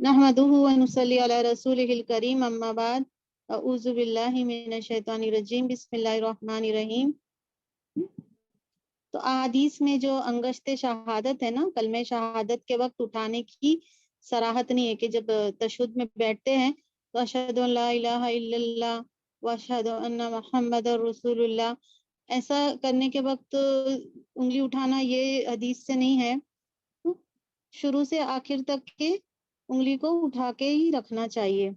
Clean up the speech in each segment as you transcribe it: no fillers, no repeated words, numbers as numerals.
نحمدہ و نصلی علی رسولہ الکریم، اما بعد، اعوذ باللہ من الشیطان الرجیم، بسم اللہ الرحمن الرحیم۔ تو احادیث میں جو انگشت شہادت ہے نا، کلمہ شہادت کے وقت اٹھانے کی صراحت نہیں ہے کہ جب تشہد میں بیٹھتے ہیں تو اشہد ان لا الہ الا اللہ و اشہد ان محمد رسول اللہ، ایسا کرنے کے وقت انگلی اٹھانا یہ حدیث سے نہیں ہے۔ شروع سے آخر تک کے انگلی کو اٹھا کے ہی رکھنا چاہیے۔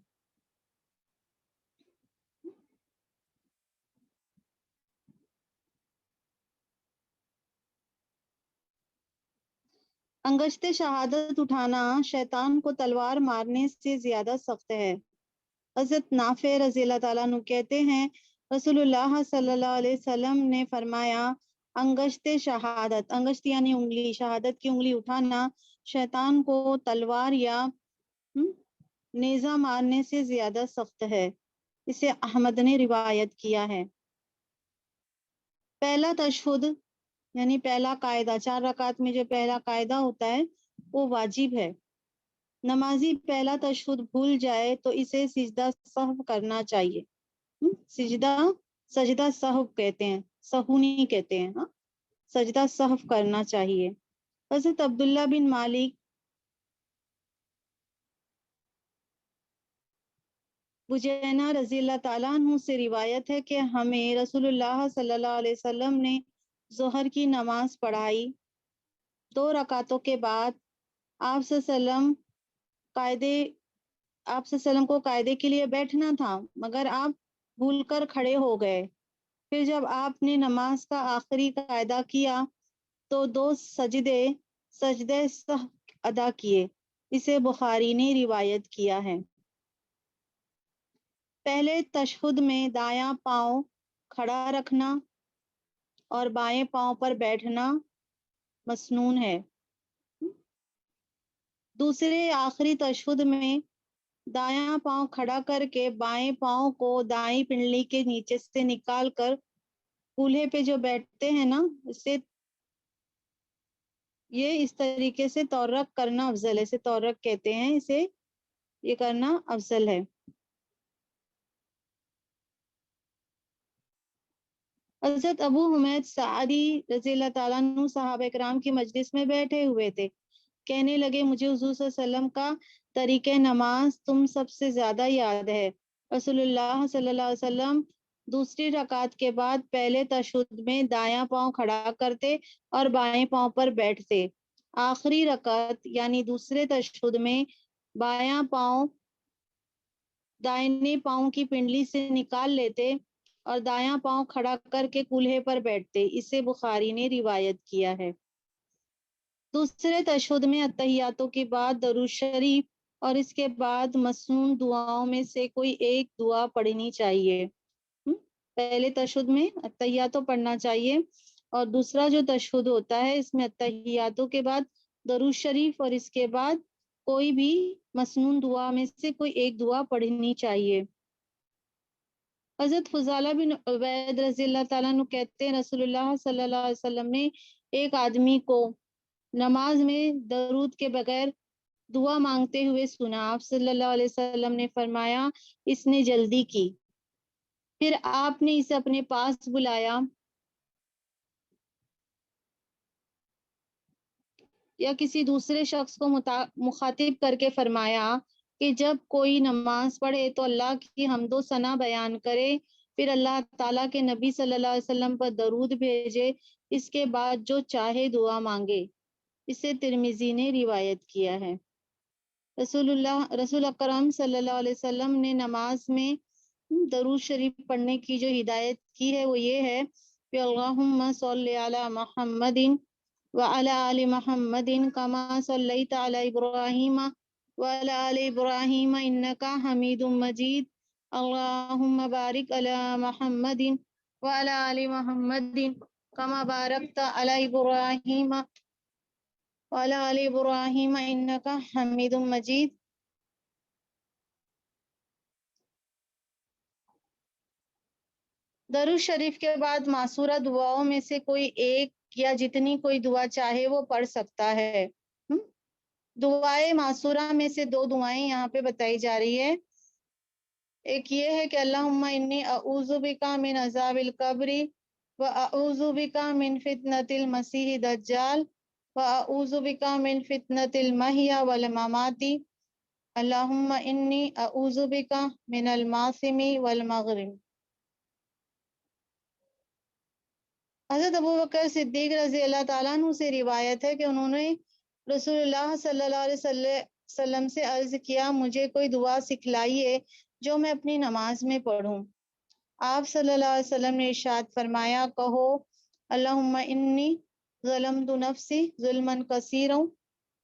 انگشت شہادت اٹھانا شیطان کو تلوار مارنے سے زیادہ سخت ہے۔ حضرت نافع رضی اللہ تعالیٰ عنہ کہتے ہیں رسول اللہ صلی اللہ علیہ وسلم نے فرمایا، انگشت شہادت، انگشت یعنی انگلی، شہادت کی انگلی اٹھانا شیطان کو تلوار یا نیزہ مارنے سے زیادہ سخت ہے۔ اسے احمد نے روایت کیا ہے۔ پہلا تشہد یعنی پہلا قاعدہ، 4 رکعت میں جو پہلا قاعدہ ہوتا ہے وہ واجب ہے۔ نمازی پہلا تشہد بھول جائے تو اسے سجدہ سہو کرنا چاہیے۔ سجدہ سہو کہتے ہیں، سہو نہیں کہتے ہیں، سجدہ سہو کرنا چاہیے۔ حضرت عبداللہ بن مالک بجینا رضی اللہ تعالیٰ عنہ سے روایت ہے کہ ہمیں رسول اللہ صلی اللہ علیہ وسلم نے ظہر کی نماز پڑھائی۔ 2 رکعتوں کے بعد آپ صلی اللہ علیہ وسلم کو قاعدے کے لیے بیٹھنا تھا، مگر آپ بھول کر کھڑے ہو گئے۔ پھر جب آپ نے نماز کا آخری قاعدہ کیا تو 2 سجدے سہو ادا کیے۔ اسے بخاری نے روایت کیا ہے۔ پہلے تشہد میں دایاں پاؤں کھڑا رکھنا اور بائیں پاؤں پر بیٹھنا مسنون ہے۔ دوسرے آخری تشہد میں دایاں پاؤں کھڑا کر کے بائیں پاؤں کو دائیں پنڈلی کے نیچے سے نکال کر کولہے پہ جو بیٹھتے ہیں نا، اس طریقے سے تورک کرنا افضل ہے۔ اسے تورک کہتے ہیں، اسے یہ کرنا افضل ہے۔ حضرت ابو حمید سعدی رضی اللہ تعالیٰ عنہ صحابہ کرام کی مجلس میں بیٹھے ہوئے تھے، کہنے لگے مجھے حضور صلی اللہ علیہ وسلم کا طریقہ نماز تم سب سے زیادہ یاد ہے۔ رسول اللہ صلی اللہ علیہ وسلم دوسری رکعت کے بعد پہلے تشہد میں دایاں پاؤں کھڑا کرتے اور بائیں پاؤں پر بیٹھتے۔ آخری رکعت یعنی دوسرے تشہد میں بایاں پاؤں دائیں پاؤں کی پنڈلی سے نکال لیتے اور دایاں پاؤں کھڑا کر کے کولہے پر بیٹھتے۔ اسے بخاری نے روایت کیا ہے۔ دوسرے تشہد میں اتحیاتوں کے بعد درود شریف اور اس کے بعد مسنون دعاؤں میں سے کوئی ایک دعا پڑھنی چاہیے۔ پہلے تشہد میں اتحیاتوں پڑھنا چاہیے اور دوسرا جو تشہد ہوتا ہے اس میں اتحیاتوں کے بعد درود شریف اور اس کے بعد کوئی بھی مسنون دعا میں سے کوئی ایک دعا پڑھنی چاہیے۔ حضرت فضالہ بن عبید رضی اللہ تعالیٰ عنہ کہتے ہیں رسول اللہ صلی اللہ علیہ وسلم نے ایک آدمی کو نماز میں درود کے بغیر دعا مانگتے ہوئے سنا۔ آپ صلی اللہ علیہ وسلم نے فرمایا اس نے جلدی کی۔ پھر آپ نے اسے اپنے پاس بلایا یا کسی دوسرے شخص کو مخاطب کر کے فرمایا کہ جب کوئی نماز پڑھے تو اللہ کی حمد و ثنا بیان کرے، پھر اللہ تعالیٰ کے نبی صلی اللہ علیہ وسلم پر درود بھیجے، اس کے بعد جو چاہے دعا مانگے۔ اسے ترمذی نے روایت کیا ہے۔ رسول اکرم صلی اللہ علیہ وسلم نے نماز میں درود شریف پڑھنے کی جو ہدایت کی ہے وہ یہ ہے کہ اللہم صلی علی محمد وعلی آل محمد کما صلیت علی ابراہیم وعلی آل ابراہیم انکا حمید مجید، اللہم بارک علی محمد وعلی آل محمد کما بارکت علی ابراہیم وعلی آل ابراہیم انکا حمید مجید۔ درود شریف کے بعد معصورہ دعاؤں میں سے کوئی ایک یا جتنی کوئی دعا چاہے وہ پڑھ سکتا ہے۔ دعائے معصورہ میں سے دو دعائیں یہاں پہ بتائی جا رہی ہے. ایک یہ ہے کہ اللہم انی اعوذ بکا من عذاب القبر و اعوذ بکا من فتنة المسیح دجال و اعوذ بکا من فتنة المحیا والممات. اللہم انی اعوذ بکا من الماثم والمغرم. حضرت ابوبکر صدیق رضی اللہ تعالیٰ عنہ سے روایت ہے کہ انہوں نے رسول اللہ صلی اللہ علیہ وسلم سے عرض کیا مجھے کوئی دعا سکھلائیے جو میں اپنی نماز میں پڑھوں. آپ صلی اللہ علیہ وسلم نے ارشاد فرمایا کہو اللہم انی ظلمت نفسی ظلما کثیرا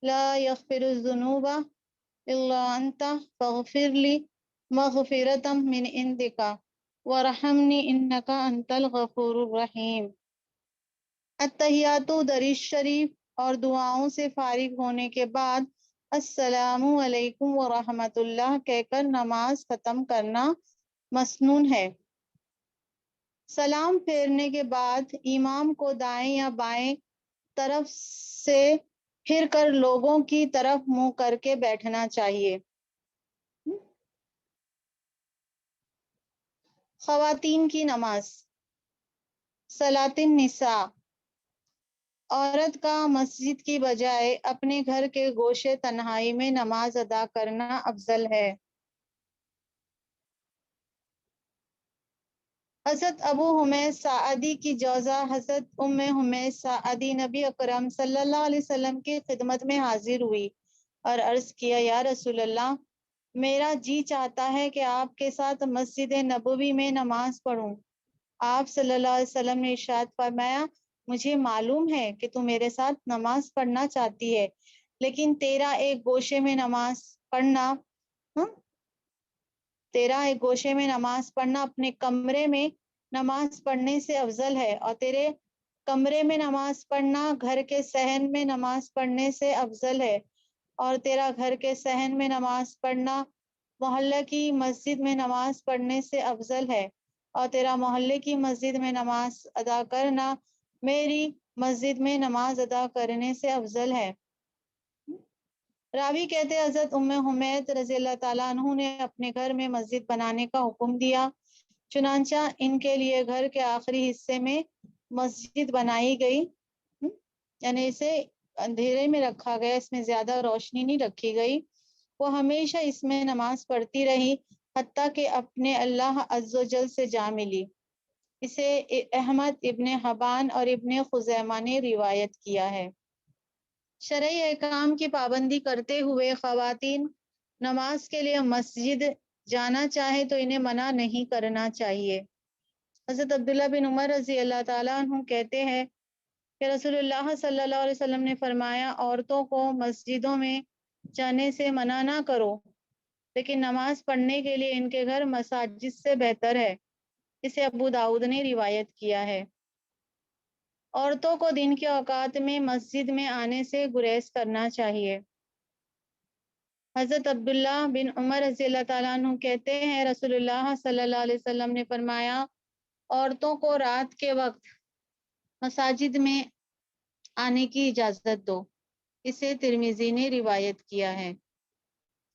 لا یغفر الذنوب الا انت فاغفر لی مغفرتا من عندک ورحمنی انک انت الغفور الرحیم. التحیات درود شریف اور دعاؤں سے فارغ ہونے کے بعد السلام علیکم ورحمۃ اللہ کہہ کر نماز ختم کرنا مسنون ہے. سلام پھیرنے کے بعد امام کو دائیں یا بائیں طرف سے پھر کر لوگوں کی طرف منہ کر کے بیٹھنا چاہیے. خواتین کی نماز. صلاۃ النساء. عورت کا مسجد کی بجائے اپنے گھر کے گوشے تنہائی میں نماز ادا کرنا افضل ہے. حضرت ابو حمید سعدی کی جوزہ حضرت ام حمید سعدی نبی اکرم صلی اللہ علیہ وسلم کی خدمت میں حاضر ہوئی اور عرض کیا یا رسول اللہ میرا جی چاہتا ہے کہ آپ کے ساتھ مسجد نبوی میں نماز پڑھوں. آپ صلی اللہ علیہ وسلم نے ارشاد فرمایا مجھے معلوم ہے کہ تو میرے ساتھ نماز پڑھنا چاہتی ہے لیکن تیرا ایک گوشے میں نماز پڑھنا اپنے کمرے میں نماز پڑھنے سے افضل ہے اور تیرے کمرے میں نماز پڑھنا گھر کے صحن میں نماز پڑھنے سے افضل ہے اور تیرا گھر کے صحن میں نماز پڑھنا محلہ کی مسجد میں نماز پڑھنے سے افضل ہے اور تیرا محلے کی مسجد میں نماز ادا کرنا میری مسجد میں نماز ادا کرنے سے افضل ہے. راوی کہتے حضرت ام حمید رضی اللہ تعالیٰ عنہ نے اپنے گھر میں مسجد بنانے کا حکم دیا چنانچہ ان کے لیے گھر کے آخری حصے میں مسجد بنائی گئی یعنی اسے اندھیرے میں رکھا گیا اس میں زیادہ روشنی نہیں رکھی گئی. وہ ہمیشہ اس میں نماز پڑھتی رہی حتیٰ کہ اپنے اللہ عز و جل سے جا ملی. اسے احمد ابن حبان اور ابن خزیمہ نے روایت کیا ہے. شرعی احکام کی پابندی کرتے ہوئے خواتین نماز کے لیے مسجد جانا چاہے تو انہیں منع نہیں کرنا چاہیے. حضرت عبداللہ بن عمر رضی اللہ تعالیٰ عنہ کہتے ہیں کہ رسول اللہ صلی اللہ علیہ وسلم نے فرمایا عورتوں کو مسجدوں میں جانے سے منع نہ کرو لیکن نماز پڑھنے کے لیے ان کے گھر مساجد سے بہتر ہے. اسے ابو داؤد نے روایت کیا ہے. عورتوں کو دن کے اوقات میں مسجد میں آنے سے گریز کرنا چاہیے. حضرت عبداللہ بن عمر رضی اللہ تعالیٰ عنہ کہتے ہیں رسول اللہ صلی اللہ علیہ وسلم نے فرمایا عورتوں کو رات کے وقت مساجد میں آنے کی اجازت دو. اسے ترمذی نے روایت کیا ہے.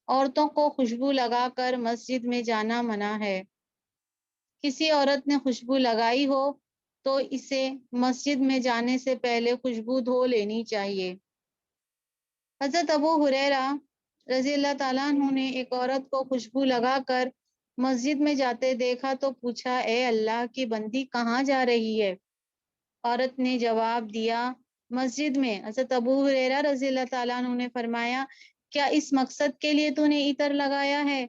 عورتوں کو خوشبو لگا کر مسجد میں جانا منع ہے. کسی عورت نے خوشبو لگائی ہو تو اسے مسجد میں جانے سے پہلے خوشبو دھو لینی چاہیے. حضرت ابو ہریرہ رضی اللہ تعالیٰ عنہ نے ایک عورت کو خوشبو لگا کر مسجد میں جاتے دیکھا تو پوچھا اے اللہ کی بندی کہاں جا رہی ہے؟ عورت نے جواب دیا مسجد میں. حضرت ابو ہریرہ رضی اللہ تعالیٰ عنہ نے فرمایا کیا اس مقصد کے لیے تو نے عطر لگایا ہے؟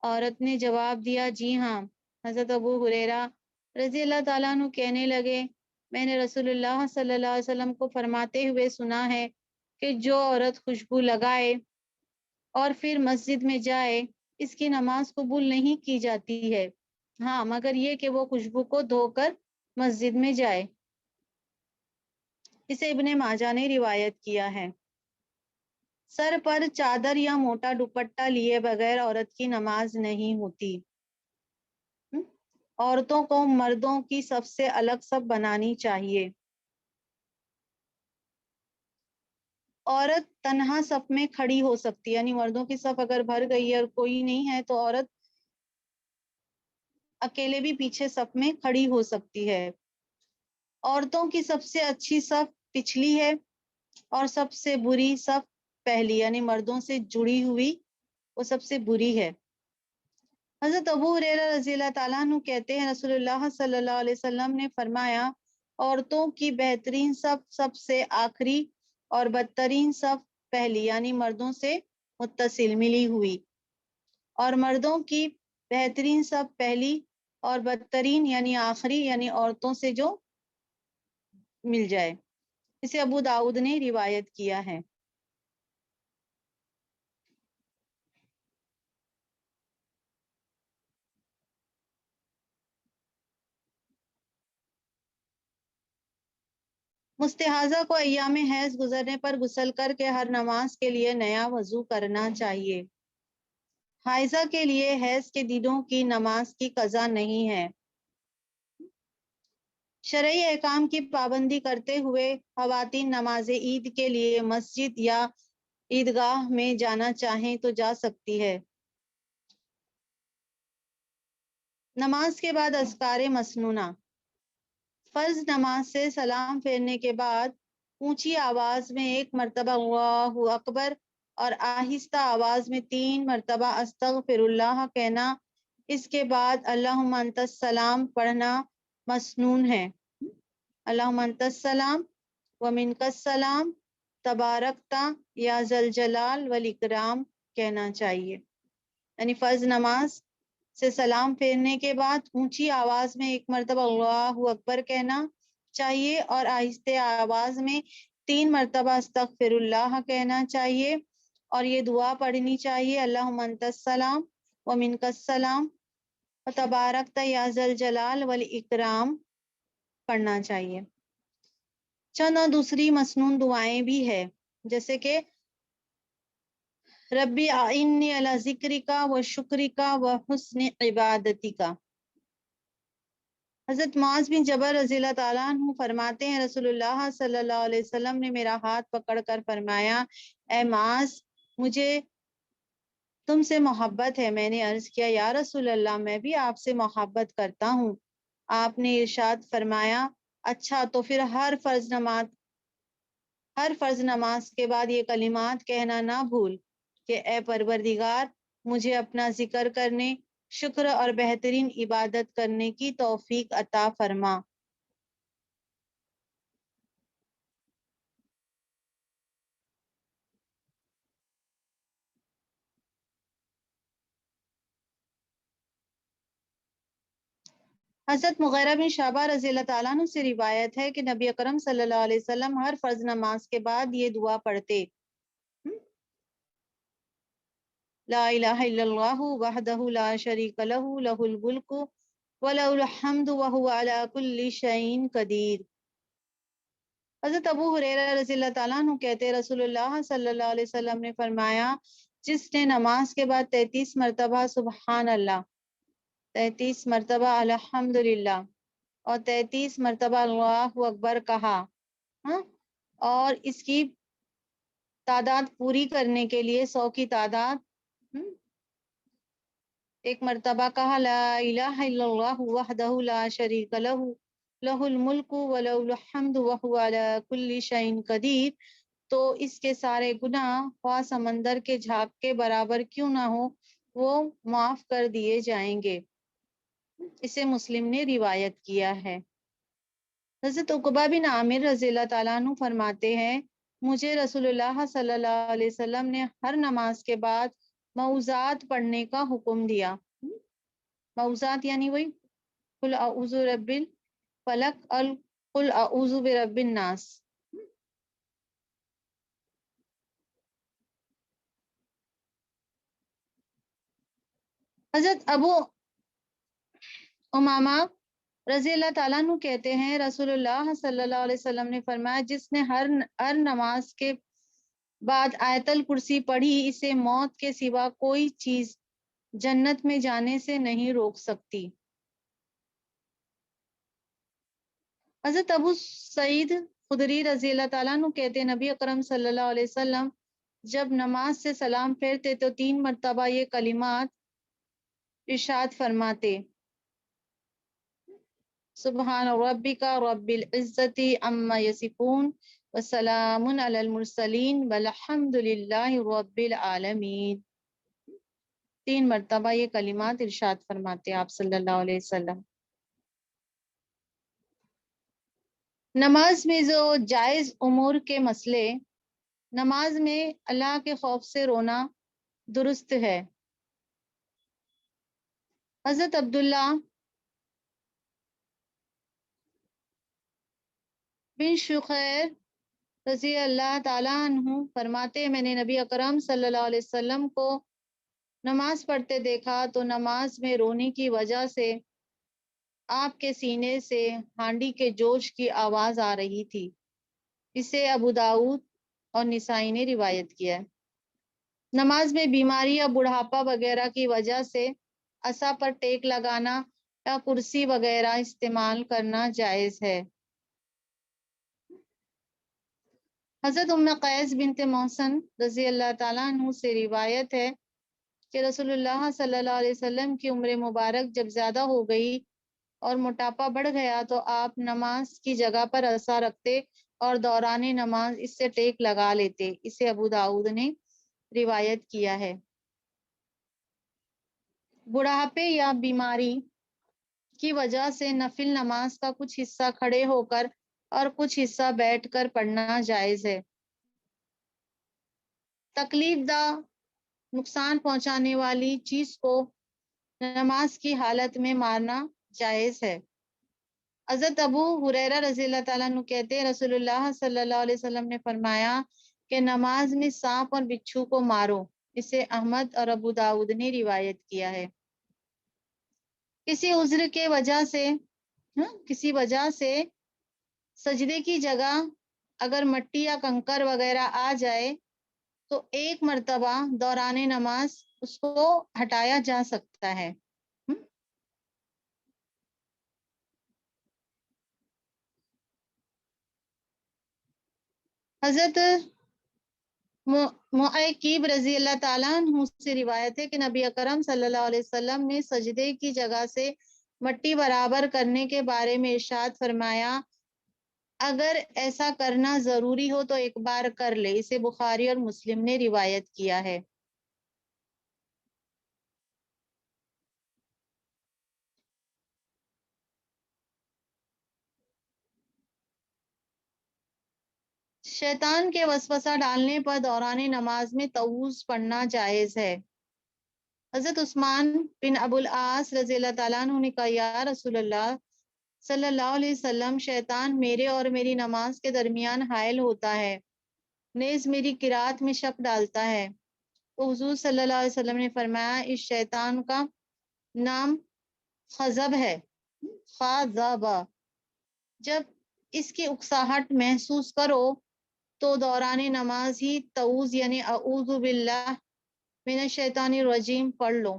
عورت نے جواب دیا جی ہاں. حضرت ابو ہریرہ رضی اللہ تعالیٰ عنہ کہنے لگے میں نے رسول اللہ صلی اللہ علیہ وسلم کو فرماتے ہوئے سنا ہے کہ جو عورت خوشبو لگائے اور پھر مسجد میں جائے اس کی نماز قبول نہیں کی جاتی ہے ہاں مگر یہ کہ وہ خوشبو کو دھو کر مسجد میں جائے. اسے ابن ماجہ نے روایت کیا ہے. سر پر چادر یا موٹا دوپٹہ لیے بغیر عورت کی نماز نہیں ہوتی. عورتوں کو مردوں کی صف سے الگ صف بنانی چاہیے. عورت تنہا صف میں کھڑی ہو سکتی ہے، یعنی مردوں کی صف اگر بھر گئی ہے اور کوئی نہیں ہے تو عورت اکیلے بھی پیچھے صف میں کھڑی ہو سکتی ہے۔ عورتوں کی سب سے اچھی صف پچھلی ہے اور سب سے بری صف پہلی، یعنی مردوں سے جڑی ہوئی وہ سب سے بری ہے۔ حضرت ابو ہریرہ رضی اللہ تعالیٰ عنہ کہتے ہیں رسول اللہ صلی اللہ علیہ وسلم نے فرمایا، عورتوں کی بہترین صف سب سے آخری اور بدترین صف پہلی، یعنی مردوں سے متصل ملی ہوئی، اور مردوں کی بہترین صف پہلی اور بدترین یعنی آخری، یعنی عورتوں سے جو مل جائے۔ اسے ابو داؤد نے روایت کیا ہے۔ مستحاضہ کو ایام حیض گزرنے پر غسل کر کے ہر نماز کے لیے نیا وضو کرنا چاہیے۔ حائضہ کے لیے حیض کے دنوں کی نماز کی قضا نہیں ہے۔ شرعی احکام کی پابندی کرتے ہوئے خواتین نماز عید کے لیے مسجد یا عیدگاہ میں جانا چاہیں تو جا سکتی ہے۔ نماز کے بعد اذکار مسنونہ۔ فرض نماز سے سلام پھیرنے کے بعد اونچی آواز میں ایک مرتبہ اللہ اکبر اور آہستہ آواز میں 3 مرتبہ استغفر اللہ کہنا، اس کے بعد اللہم انت السلام پڑھنا مسنون ہے۔ اللہم انت السلام ومنک السلام تبارکتا یا ذا الجلال والاکرام کہنا چاہیے۔ یعنی فرض نماز سے سلام پھیرنے کے بعد اونچی آواز میں ایک مرتبہ اللہ اکبر کہنا چاہیے اور آہستہ آواز میں 3 مرتبہ استغفر اللہ کہنا چاہیے، اور یہ دعا پڑھنی چاہیے، اللہم انت السلام ومنک السلام وتبارکت یا ذا الجلال والاکرام پڑھنا چاہیے۔ چند اور دوسری مسنون دعائیں بھی ہے، جیسے کہ ربی اعنی علی ذکرک و شکرک و حسن عبادتک۔ حضرت معاذ بن جبل رضی اللہ تعالیٰ عنہ فرماتے ہیں رسول اللہ صلی اللہ علیہ وسلم نے میرا ہاتھ پکڑ کر فرمایا، اے معاذ مجھے تم سے محبت ہے۔ میں نے عرض کیا یا رسول اللہ میں بھی آپ سے محبت کرتا ہوں۔ آپ نے ارشاد فرمایا، اچھا تو پھر ہر فرض نماز کے بعد یہ کلمات کہنا نہ بھول کہ اے پروردگار مجھے اپنا ذکر کرنے، شکر اور بہترین عبادت کرنے کی توفیق عطا فرما۔ حضرت مغیرہ بن شعبہ رضی اللہ تعالیٰ عنہ سے روایت ہے کہ نبی اکرم صلی اللہ علیہ وسلم ہر فرض نماز کے بعد یہ دعا پڑھتے، لا الہ الا اللہ وحدہ لا شریک لہ لہ الملک ولہ الحمد وہو علی کل شیء قدیر۔ حضرت ابو ہریرہ رضی اللہ تعالیٰ عنہ کہتے رسول اللہ صلی اللہ علیہ وسلم نے فرمایا، جس نے نماز کے بعد 33 مرتبہ سبحان اللہ، 33 مرتبہ الحمدللہ اور 33 مرتبہ اللہ اکبر کہا، اور اس کی تعداد پوری کرنے کے لیے 100 کی تعداد ایک مرتبہ کہا، لا الہ الا اللہ وحدہ لا شریک لہ لہ الملک ولہ الحمد وہو علی کل شیء قدیر، تو اس کے سارے گناہ خواہ سمندر کے جھاگ کے برابر کیوں نہ ہو وہ معاف کر دیے جائیں گے۔ اسے مسلم نے روایت کیا ہے۔ حضرت عقبہ بن عامر رضی اللہ تعالیٰ عنہ فرماتے ہیں، مجھے رسول اللہ صلی اللہ علیہ وسلم نے ہر نماز کے بعد موعظات پڑھنے کا حکم دیا۔ موعظات یعنی وہی قل اعوذ برب الفلق اور قل اعوذ برب الناس۔ حضرت ابو امامہ رضی اللہ تعالیٰ عنہ کہتے ہیں رسول اللہ صلی اللہ علیہ وسلم نے فرمایا، جس نے ہر نماز کے بعد آیت الکرسی پڑھی، اسے موت کے سوا کوئی چیز جنت میں جانے سے نہیں روک سکتی۔ حضرت ابو سعید خدری رضی اللہ تعالیٰ عنہ کہتے نبی اکرم صلی اللہ علیہ وسلم جب نماز سے سلام پھیرتے تو 3 مرتبہ یہ کلمات ارشاد فرماتے: سبحان ربک رب العزت عما یصفون وسلام علی المرسلین والحمد للہ رب العالمین۔ 3 مرتبہ یہ کلمات ارشاد فرماتے آپ صلی اللہ علیہ وسلم۔ نماز میں جو جائز امور کے مسئلے، نماز میں اللہ کے خوف سے رونا درست ہے۔ حضرت عبداللہ بن شخیر رضی اللہ تعالیٰ عنہ فرماتے میں نے نبی اکرم صلی اللہ علیہ وسلم کو نماز پڑھتے دیکھا تو نماز میں رونے کی وجہ سے آپ کے سینے سے ہانڈی کے جوش کی آواز آ رہی تھی۔ اسے ابو داؤد اور نسائی نے روایت کیا ہے۔ نماز میں بیماری یا بڑھاپا وغیرہ کی وجہ سے عصا پر ٹیک لگانا یا کرسی وغیرہ استعمال کرنا جائز ہے۔ حضرت ام قیس بنت محسن رضی اللہ تعالیٰ عنہ سے روایت ہے کہ رسول اللہ صلی اللہ علیہ وسلم کی عمر مبارک جب زیادہ ہو گئی اور موٹاپا بڑھ گیا تو آپ نماز کی جگہ پر عصا رکھتے اور دوران نماز اس سے ٹیک لگا لیتے۔ اسے ابو داؤد نے روایت کیا ہے۔ بڑھاپے یا بیماری کی وجہ سے نفل نماز کا کچھ حصہ کھڑے ہو کر اور کچھ حصہ بیٹھ کر پڑھنا جائز ہے۔ تکلیف دہ، نقصان پہنچانے والی چیز کو نماز کی حالت میں مارنا جائز ہے۔ حضرت ابو ہریرہ رضی اللہ تعالیٰ عنہ کہتے ہیں رسول اللہ صلی اللہ علیہ وسلم نے فرمایا کہ نماز میں سانپ اور بچھو کو مارو۔ اسے احمد اور ابو داؤد نے روایت کیا ہے۔ کسی عذر کے کسی وجہ سے سجدے کی جگہ اگر مٹی یا کنکر وغیرہ آ جائے تو 1 مرتبہ دوران نماز اس کو ہٹایا جا سکتا ہے۔ حضرت معقیب رضی اللہ تعالیٰ عنہ سے روایت ہے کہ نبی اکرم صلی اللہ علیہ وسلم نے سجدے کی جگہ سے مٹی برابر کرنے کے بارے میں ارشاد فرمایا اگر ایسا کرنا ضروری ہو تو ایک بار کر لے۔ اسے بخاری اور مسلم نے روایت کیا ہے۔ شیطان کے وسوسہ ڈالنے پر دوران نماز میں تعوذ پڑھنا جائز ہے۔ حضرت عثمان بن ابو العاص رضی اللہ تعالیٰ عنہ نے کہا یا رسول اللہ صلی اللہ علیہ وسلم شیطان میرے اور میری نماز کے درمیان حائل ہوتا ہے، نیز میری قرات میں شک ڈالتا ہے۔ تو حضور صلی اللہ علیہ وسلم نے فرمایا اس شیطان کا نام خزب ہے، خازبہ۔ جب اس کی اکساہٹ محسوس کرو تو دوران نماز ہی تعوذ یعنی اعوذ باللہ من الشیطان الرجیم پڑھ لو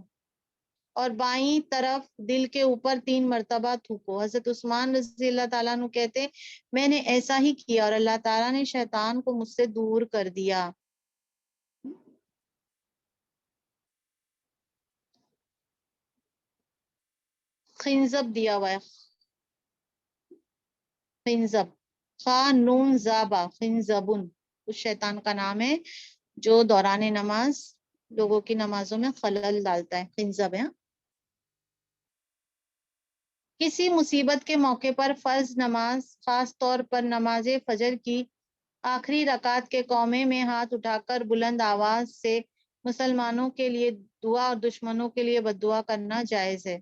اور بائیں طرف دل کے اوپر 3 مرتبہ تھوکو۔ حضرت عثمان رضی اللہ تعالیٰ عنہ کہتے میں نے ایسا ہی کیا اور اللہ تعالیٰ نے شیطان کو مجھ سے دور کر دیا۔ خنزب دیا ہوا ہے، خنزب، خا نون زابا، خنزبن اس شیطان کا نام ہے جو دوران نماز لوگوں کی نمازوں میں خلل ڈالتا ہے، خنزب ہے۔ کسی مصیبت کے موقع پر فرض نماز، خاص طور پر نماز فجر کی آخری رکعت کے قومے میں ہاتھ اٹھا کر بلند آواز سے مسلمانوں کے لیے دعا اور دشمنوں کے لیے بد دعا کرنا جائز ہے۔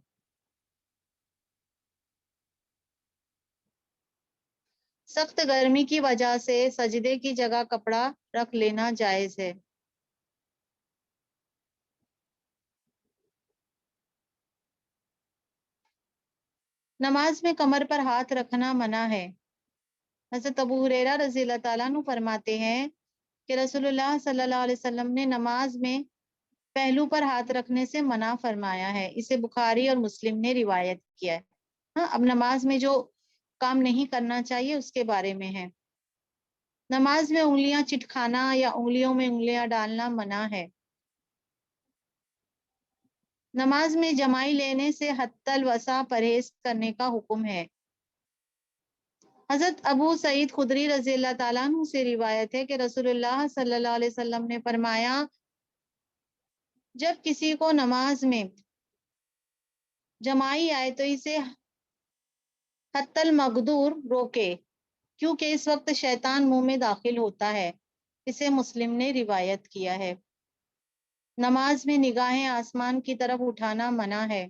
سخت گرمی کی وجہ سے سجدے کی جگہ کپڑا رکھ لینا جائز ہے۔ نماز میں کمر پر ہاتھ رکھنا منع ہے۔ حضرت ابو ہریرہ رضی اللہ تعالیٰ عنہ فرماتے ہیں کہ رسول اللہ صلی اللہ علیہ وسلم نے نماز میں پہلو پر ہاتھ رکھنے سے منع فرمایا ہے۔ اسے بخاری اور مسلم نے روایت کیا ہے۔ اب نماز میں جو کام نہیں کرنا چاہیے اس کے بارے میں ہے۔ نماز میں انگلیاں چٹکانا یا انگلیوں میں انگلیاں ڈالنا منع ہے۔ نماز میں جمائی لینے سے حتی الوسع پرہیز کرنے کا حکم ہے۔ حضرت ابو سعید خدری رضی اللہ تعالیٰ عنہ سے روایت ہے کہ رسول اللہ صلی اللہ علیہ وسلم نے فرمایا، جب کسی کو نماز میں جمائی آئے تو اسے حتی المقدور روکے، کیونکہ اس وقت شیطان منہ میں داخل ہوتا ہے۔ اسے مسلم نے روایت کیا ہے۔ نماز میں نگاہیں آسمان کی طرف اٹھانا منع ہے۔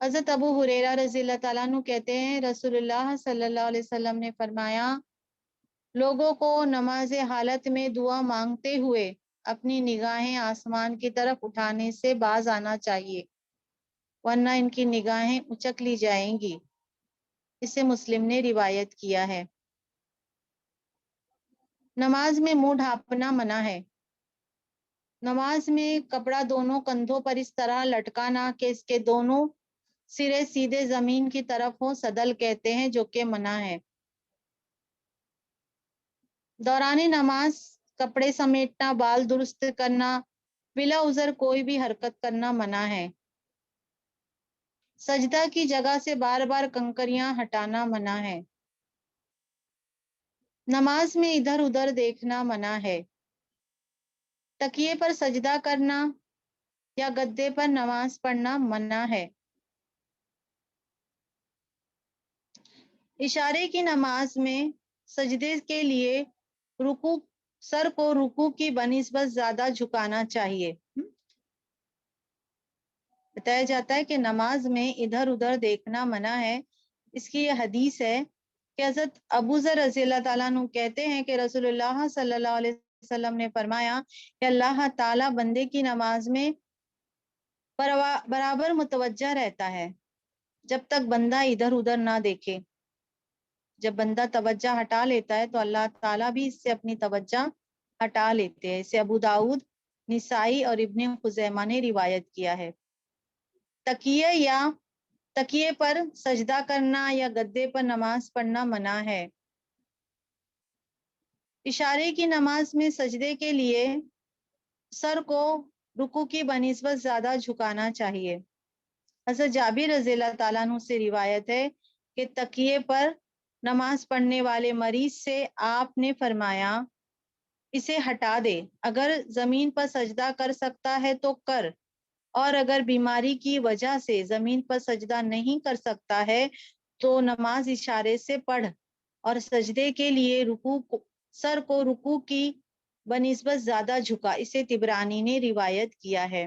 حضرت ابو ہریرہ رضی اللہ تعالیٰ عنہ کہتے ہیں، رسول اللہ صلی اللہ علیہ وسلم نے فرمایا، لوگوں کو نماز حالت میں دعا مانگتے ہوئے اپنی نگاہیں آسمان کی طرف اٹھانے سے باز آنا چاہیے، ورنہ ان کی نگاہیں اچک لی جائیں گی۔ اسے مسلم نے روایت کیا ہے۔ نماز میں منہ ڈھانپنا منع ہے۔ نماز میں کپڑا دونوں کندھوں پر اس طرح لٹکانا کہ اس کے دونوں سرے سیدھے زمین کی طرف ہوں، صدل کہتے ہیں، جو کہ منع ہے۔ دوران نماز کپڑے سمیٹنا، بال درست کرنا، بلا عذر کوئی بھی حرکت کرنا منع ہے۔ سجدہ کی جگہ سے بار بار کنکریاں ہٹانا منع ہے۔ نماز میں ادھر ادھر دیکھنا منع ہے۔ تکیے پر سجدہ کرنا یا گدے پر نماز پڑھنا منع ہے۔ اشارے کی نماز میں سجدے کے لیے سر کو رکوع کی بنسبت زیادہ جھکانا چاہیے۔ بتایا جاتا ہے کہ نماز میں ادھر ادھر دیکھنا منع ہے۔ اس کی یہ حدیث ہے کہ حضرت ابو ذر رضی اللہ تعالیٰ عنہ کہتے ہیں کہ رسول اللہ صلی اللہ علیہ وسلم نے فرمایا کہ اللہ تعالیٰ بندے کی نماز میں برابر متوجہ رہتا ہے جب تک بندہ ادھر ادھر نہ دیکھے۔ جب بندہ توجہ ہٹا لیتا ہے تو اللہ تعالیٰ بھی اس سے اپنی توجہ ہٹا لیتے ہیں۔ اسے ابو داؤد، نسائی اور ابن خزیمہ نے روایت کیا ہے۔ تکیے پر سجدہ کرنا یا گدے پر نماز پڑھنا منع ہے۔ اشارے کی نماز میں سجدے کے لیے سر کو رکوع کی بنسبت زیادہ جھکانا چاہیے۔ حضرت جابر رضی اللہ تعالیٰ عنہ سے روایت ہے کہ تکیے پر نماز پڑھنے والے مریض سے آپ نے فرمایا، اسے ہٹا دے، اگر زمین پر سجدہ کر سکتا ہے تو کر، اور اگر بیماری کی وجہ سے زمین پر سجدہ نہیں کر سکتا ہے تو نماز اشارے سے پڑھ، اور سجدے کے لیے سر کو رکوع کی بنسبت زیادہ جھکا۔ اسے طبرانی نے روایت کیا ہے۔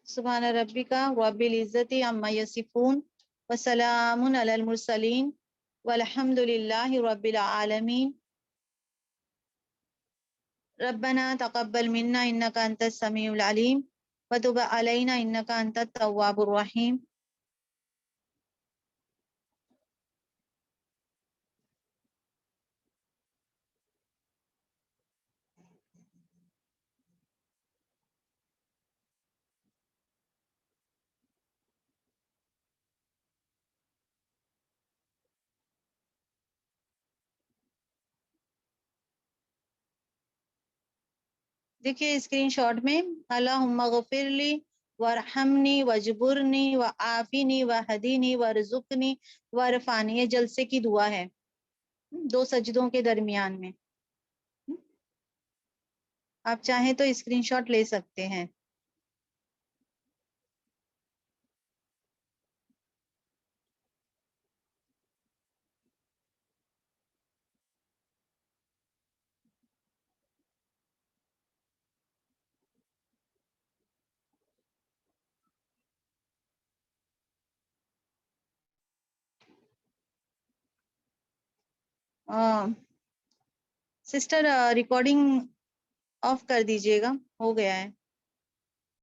سبحان ربک رب العزت عما یصفون وسلام علی المرسلین والحمد للہ رب العالمین۔ ربنا تقبل منا انک انت السمیع العلیم وتب علینا انک انت التواب الرحیم۔ دیکھیے اسکرین شاٹ میں، اللہم اغفر لی وارحمنی وجبرنی وعافنی وہدینی وارزقنی وارفعنی، یہ جلسے کی دعا ہے، 2 سجدوں کے درمیان میں۔ آپ چاہیں تو اسکرین شاٹ لے سکتے ہیں۔ سسٹر ریکارڈنگ آف کر دیجئے گا، ہو گیا ہے۔